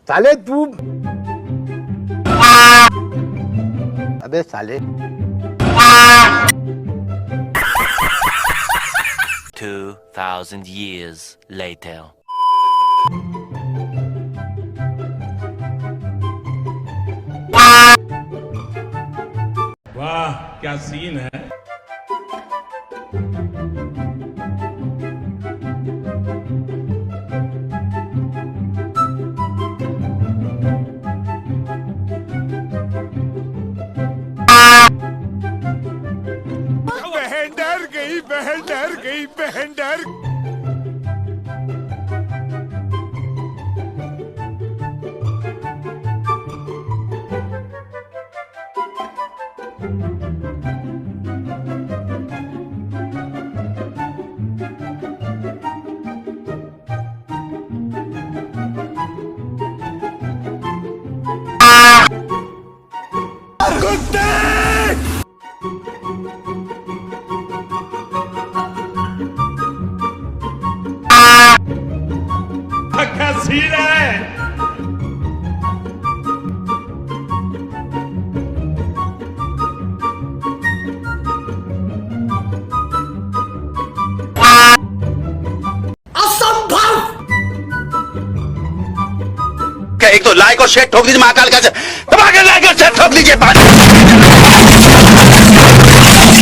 साले तू अबे साले 2,000 years later. वाह क्या सीन है। बहन डर गई, बहन डर गई, बहन डर। कुत्ते क्या सीन है। एक तो लाइक और शेयर ठोक दीजिए महाकाल का, दबा के लाइक और शेयर ठोक दीजिए।